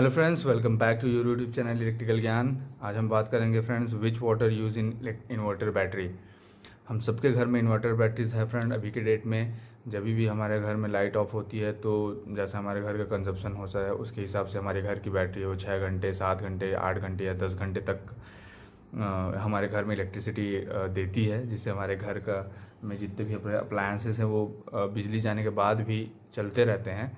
Hello friends, welcome back to your YouTube channel electrical ज्ञान। आज हम बात करेंगे friends which water use in inverter battery. हम सबके घर में इन्वर्टर बैटरीज है फ्रेंड। अभी के डेट में जब भी हमारे घर में लाइट ऑफ होती है तो जैसा हमारे घर का कंजप्शन होता है उसके हिसाब से हमारे घर की बैटरी हो 6 घंटे, 7 घंटे, 8 घंटे या 10 घंटे तक हमारे घर में इलेक्ट्रिसिटी देती है, जिससे हमारे घर का में जितने भी अप्लायंसेस हैं वो बिजली जाने के बाद भी चलते रहते हैं।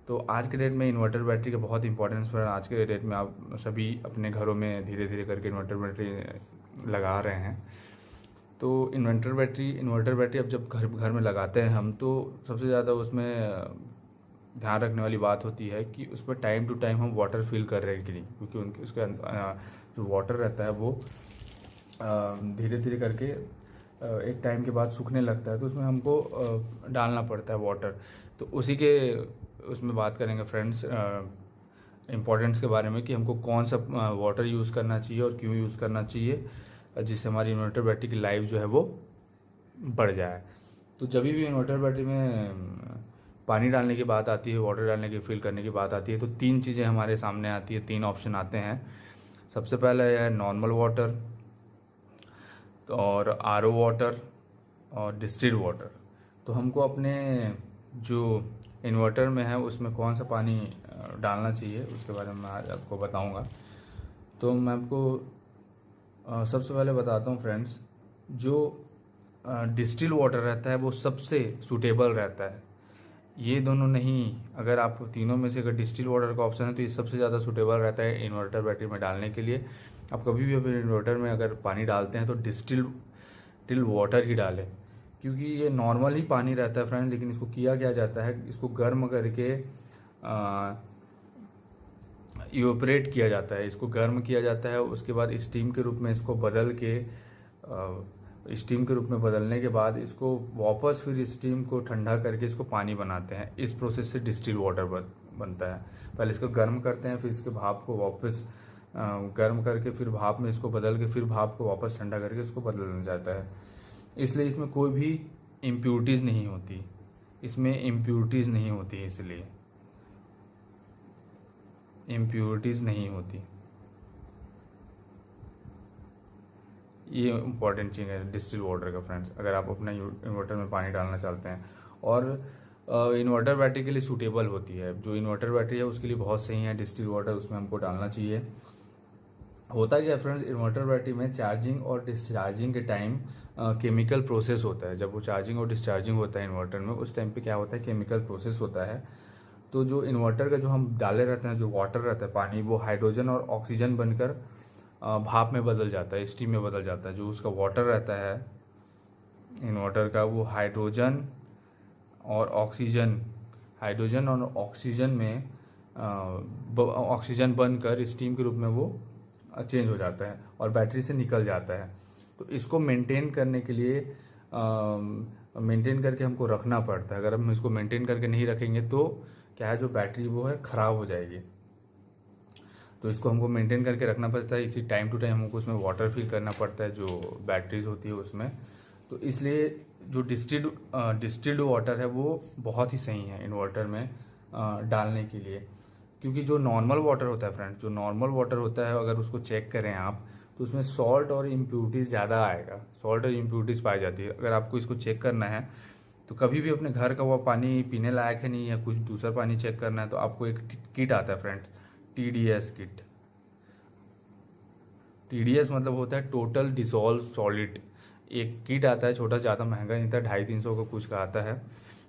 तो आज के डेट में इन्वर्टर बैटरी का बहुत इंपॉर्टेंस है। आज के डेट में आप सभी अपने घरों में धीरे धीरे करके इन्वर्टर बैटरी लगा रहे हैं। तो इन्वर्टर बैटरी अब जब घर में लगाते हैं हम, तो सबसे ज़्यादा उसमें ध्यान रखने वाली बात होती है कि उस पर टाइम टू टाइम हम वाटर फिल कर रहे हैं कि नहीं, क्योंकि उसका जो वाटर रहता है वो धीरे धीरे करके एक टाइम के बाद सूखने लगता है, तो उसमें हमको डालना पड़ता है वाटर। तो उसी के उसमें बात करेंगे फ्रेंड्स इम्पोर्टेंस के बारे में कि हमको कौन सा वाटर यूज़ करना चाहिए और क्यों यूज़ करना चाहिए, जिससे हमारी इन्वर्टर बैटरी की लाइफ जो है वो बढ़ जाए। तो जब भी इन्वर्टर बैटरी में पानी डालने की बात आती है, वाटर डालने की फिल करने की बात आती है, तो 3 चीज़ें हमारे सामने आती है, 3 ऑप्शन आते हैं। सबसे पहला है नॉर्मल वाटर, और आरओ वाटर और डिस्टिल्ड वाटर। तो हमको अपने जो इन्वर्टर में है उसमें कौन सा पानी डालना चाहिए उसके बारे में मैं आज आपको बताऊंगा। तो मैं आपको सबसे पहले बताता हूं फ्रेंड्स, जो डिस्टिल वाटर रहता है वो सबसे सूटेबल रहता है। ये दोनों नहीं, अगर आप तीनों में से अगर डिस्टिल वाटर का ऑप्शन है तो ये सबसे ज़्यादा सूटेबल रहता है इन्वर्टर बैटरी में डालने के लिए। आप कभी भी अपने इन्वर्टर में अगर पानी डालते हैं तो डिस्टिल वाटर ही डालें, क्योंकि ये नॉर्मल ही पानी रहता है फ्रेंड्स, लेकिन इसको किया क्या जाता है, इसको गर्म करके इवेपोरेट किया जाता है, इसको गर्म किया जाता है। उसके बाद स्टीम के रूप में इसको बदल के स्टीम के रूप में बदलने के बाद इसको वापस फिर स्टीम को ठंडा करके इसको पानी बनाते हैं। इस प्रोसेस से डिस्टिल वाटर बनता है। पहले इसको गर्म करते हैं, फिर इसके भाप को वापस गर्म करके फिर भाप में इसको बदल के फिर भाप को वापस ठंडा करके इसको बदलना जाता है। इसलिए इसमें कोई भी इम्प्यूरिटीज़ नहीं होती, इसलिए इम्प्यूरिटीज़ नहीं होती। ये इम्पॉर्टेंट चीज़ है डिस्टिल वाटर का फ्रेंड्स, अगर आप अपना इन्वर्टर में पानी डालना चाहते हैं। और इन्वर्टर बैटरी के लिए सूटेबल होती है, जो इन्वर्टर बैटरी है उसके लिए बहुत सही है डिस्टिल वाटर, उसमें हमको डालना चाहिए। होता क्या है फ्रेंड्स, इन्वर्टर बैटरी में चार्जिंग और डिस्चार्जिंग के टाइम केमिकल प्रोसेस होता है। जब वो चार्जिंग और डिस्चार्जिंग होता है इन्वर्टर में, उस टाइम पे क्या होता है, केमिकल प्रोसेस होता है। तो जो इन्वर्टर का जो हम डाले रहते हैं, जो वाटर रहता है पानी, वो हाइड्रोजन और ऑक्सीजन बनकर भाप में बदल जाता है, स्टीम में बदल जाता है। जो उसका वाटर रहता है इन्वर्टर का, वो हाइड्रोजन और ऑक्सीजन में ऑक्सीजन बनकर स्टीम के रूप में वो चेंज हो जाता है और बैटरी से निकल जाता है। तो इसको मेंटेन करने के लिए मेंटेन करके हमको रखना पड़ता है। अगर हम इसको मेंटेन करके नहीं रखेंगे तो क्या है, जो बैटरी वो है ख़राब हो जाएगी। तो इसको हमको मेंटेन करके रखना पड़ता है। इसी टाइम टू टाइम हमको उसमें वाटर फिल करना पड़ता है, जो बैटरीज होती है उसमें। तो इसलिए जो डिस्टिल्ड वाटर है वो बहुत ही सही है इन्वर्टर में डालने के लिए। क्योंकि जो नॉर्मल वाटर होता है फ्रेंड्स, जो नॉर्मल वाटर होता है अगर उसको चेक करें आप, तो उसमें सॉल्ट और इम्प्यूरिटीज़ ज़्यादा आएगा, सॉल्ट और इम्प्यूरिटीज़ पाई जाती है। अगर आपको इसको चेक करना है तो कभी भी अपने घर का वो पानी पीने लायक है नहीं, या कुछ दूसरा पानी चेक करना है, तो आपको एक किट आता है फ्रेंड्स, TDS किट। TDS मतलब होता है टोटल डिसॉल्व सॉलिड। एक किट आता है, छोटा, ज़्यादा महंगा नहीं था, 250-300 का कुछ का आता है।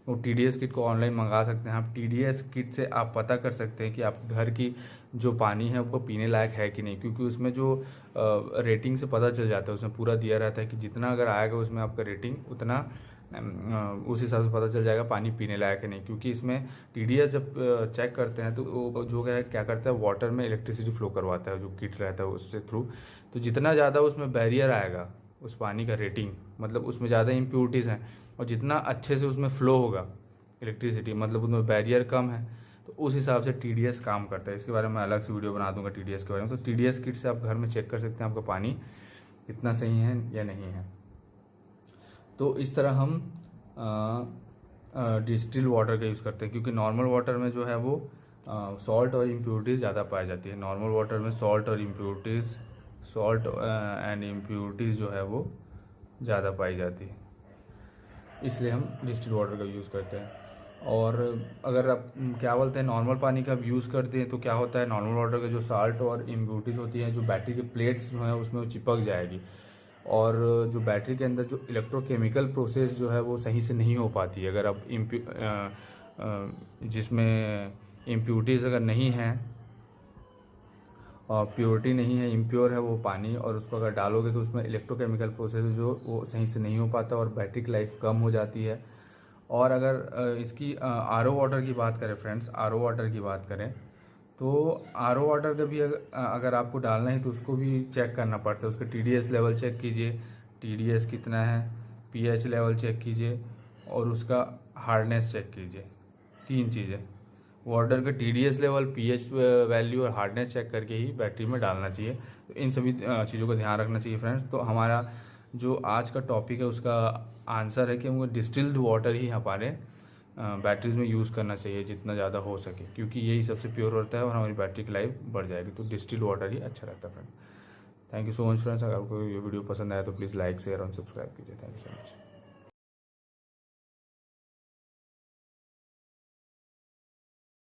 वो TDS किट को ऑनलाइन मंगा सकते हैं आप। TDS किट से आप पता कर सकते हैं कि आप घर की जो पानी है वो पीने लायक है कि नहीं, क्योंकि उसमें जो रेटिंग से पता चल जाता है, उसमें पूरा दिया रहता है कि जितना अगर आएगा उसमें आपका रेटिंग उतना उस हिसाब से पता चल जाएगा पानी पीने लायक है नहीं। क्योंकि इसमें TDS जब चेक करते हैं तो वो जो क्या करता है, वाटर में इलेक्ट्रिसिटी फ्लो करवाता है, जो किट रहता है उससे थ्रू। तो जितना ज़्यादा उसमें बैरियर आएगा उस पानी का रेटिंग, मतलब उसमें ज़्यादा इम्प्यूरिटीज़ हैं, और जितना अच्छे से उसमें फ़्लो होगा इलेक्ट्रिसिटी, मतलब उसमें बैरियर कम है, तो उस हिसाब से TDS काम करता है। इसके बारे में मैं अलग से वीडियो बना दूंगा TDS के बारे में। तो TDS किट से आप घर में चेक कर सकते हैं आपका पानी कितना सही है या नहीं है। तो इस तरह हम डिस्टिल वाटर का यूज़ करते हैं, क्योंकि नॉर्मल वाटर में जो है वो सॉल्ट और इम्प्योरिटीज़ ज़्यादा पाई जाती है। नॉर्मल वाटर में सॉल्ट एंड इम्प्योरिटीज़ जो है वो ज़्यादा पाई जाती है, इसलिए हम डिस्टिल्ड वाटर का यूज़ करते हैं। और अगर आप क्या बोलते हैं नॉर्मल पानी का यूज़ करते हैं तो क्या होता है, नॉर्मल वाटर का जो साल्ट और इम्प्योरिटीज़ होती हैं जो बैटरी के प्लेट्स जो हैं उसमें वो चिपक जाएगी, और जो बैटरी के अंदर जो इलेक्ट्रोकेमिकल प्रोसेस जो है वो सही से नहीं हो पाती है। अगर आप जिसमें इम्प्योरिटीज़ अगर नहीं हैं और प्योरिटी नहीं है, इम्प्योर है वो पानी, और उसको अगर डालोगे तो उसमें इलेक्ट्रोकेमिकल प्रोसेस जो वो सही से नहीं हो पाता और बैटरी की लाइफ कम हो जाती है। और अगर इसकी आरओ वाटर की बात करें फ्रेंड्स, आरओ वाटर की बात करें तो आरओ वाटर का भी अगर आपको डालना है तो उसको भी चेक करना पड़ता है। उसका टीडीएस लेवल चेक कीजिए, टीडीएस कितना है, पीएच लेवल चेक कीजिए और उसका हार्डनेस चेक कीजिए। 3 चीज़ें, वाटर का टीडीएस लेवल, पीएच वैल्यू और हार्डनेस चेक करके ही बैटरी में डालना चाहिए। तो इन सभी चीज़ों का ध्यान रखना चाहिए फ्रेंड्स। तो हमारा जो आज का टॉपिक है उसका आंसर है कि हमको डिस्टिल्ड वाटर ही हमारे बैटरीज में यूज़ करना चाहिए जितना ज़्यादा हो सके, क्योंकि यही सबसे प्योर होता है और हमारी बैटरी की लाइफ बढ़ जाएगी। तो डिस्टिल्ड वाटर ही अच्छा रहता है friend. Thank you so much friends. अगर आपको ये वीडियो पसंद आया तो प्लीज़ लाइक शेयर और सब्सक्राइब कीजिए। Thank you so much.